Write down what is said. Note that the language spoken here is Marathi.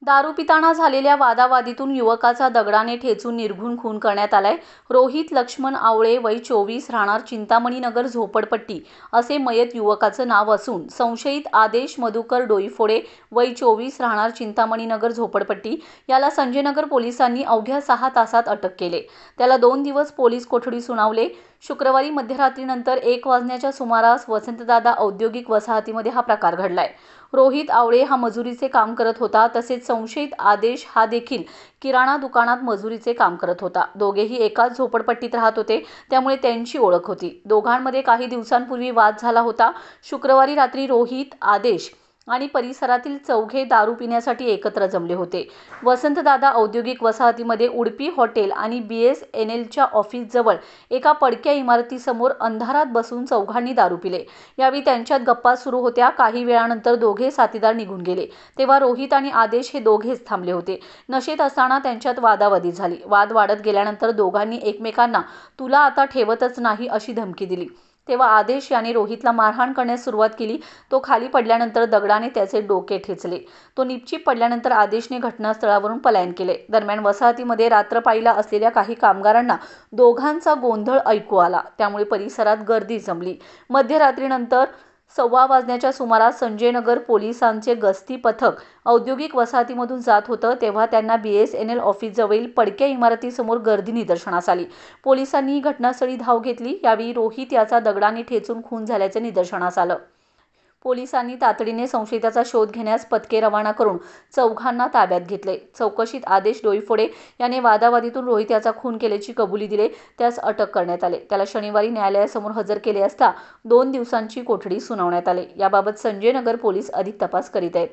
दारू पिताना झालेल्या वादावादीतून युवकाचा दगडाने ठेचून निर्घृण खून करण्यात आलाय। रोहित लक्ष्मण आवळे वय 24 राहणार चिंतामणीनगर झोपडपट्टी असे मयत युवकाचं नाव असून संशयित आदेश मधुकर डोईफोडे वय 24 राहणार चिंतामणीनगर झोपडपट्टी याला संजयनगर पोलिसांनी अवघ्या 6 तासात अटक केले। त्याला 2 दिवस पोलीस कोठडी सुनावले। शुक्रवारी मध्यरात्रीनंतर 1 वाजण्याच्या सुमारास वसंतदादा औद्योगिक वसाहतीमध्ये हा प्रकार घडलाय। रोहित आवळे हा मजुरीचे काम करत होता, तसेच संशयित आदेश हा देखील किराणा दुकानात मजुरीचे काम करत होता। दोघेही एकाच झोपडपट्टीत राहत होते, त्यामुळे त्यांची ओळख होती। दोघांमध्ये काही दिवसांपूर्वी वाद झाला होता। शुक्रवारी रात्री रोहित, आदेश आणि परिसरातील चौघे दारू पिण्यासाठी एकत्र जमले होते। वसंतदादा औद्योगिक वसाहतीमध्ये उडपी हॉटेल आणि BSNLच्या ऑफिसजवळ एका पडक्या इमारतीसमोर अंधारात बसून चौघांनी दारू पिले। यावेळी त्यांच्यात गप्पा सुरू होत्या। काही वेळानंतर दोघे साथीदार निघून गेले, तेव्हा रोहित आणि आदेश हे दोघेच थांबले होते। नशेत असताना त्यांच्यात वादावादी झाली। वाद वाढत गेल्यानंतर दोघांनी एकमेकांना "तुला आता ठेवतच नाही" अशी धमकी दिली। तेव्हा आदेश याने रोहितला मारहाण करण्यास सुरुवात केली। तो खाली पडल्यानंतर दगडाने त्याचे डोके ठेचले। तो निपचिप पडल्यानंतर आदेशने घटनास्थळावरून पलायन केले। दरम्यान वसाहतीमध्ये रात्रपाळीला असलेल्या काही कामगारांना दोघांचा गोंधळ ऐकू आला, त्यामुळे परिसरात गर्दी जमली। मध्यरात्रीनंतर 1:15 वाजण्याच्या सुमारास संजयनगर पोलिसांचे गस्ती पथक औद्योगिक वसाहतीमधून जात होतं, तेव्हा त्यांना BSNL ऑफिसजवळील पडक्या इमारतीसमोर गर्दी निदर्शनास आली। पोलिसांनी घटनास्थळी धाव घेतली। यावेळी रोहित याचा दगडाने ठेचून खून झाल्याचे निदर्शनास आलं। पोलिसांनी तातडीने संशयिताचा शोध घेण्यास पथके रवाना करून चौघांना ताब्यात घेतले। चौकशीत आदेश डोईफोडे याने वादावादीतून रोहित याचा खून केल्याची कबुली दिली। त्यास अटक करण्यात आले। त्याला शनिवारी न्यायालयासमोर हजर केले असता 2 दिवसांची कोठडी सुनावण्यात आली। याबाबत संजयनगर पोलीस अधिक तपास करीत आहेत।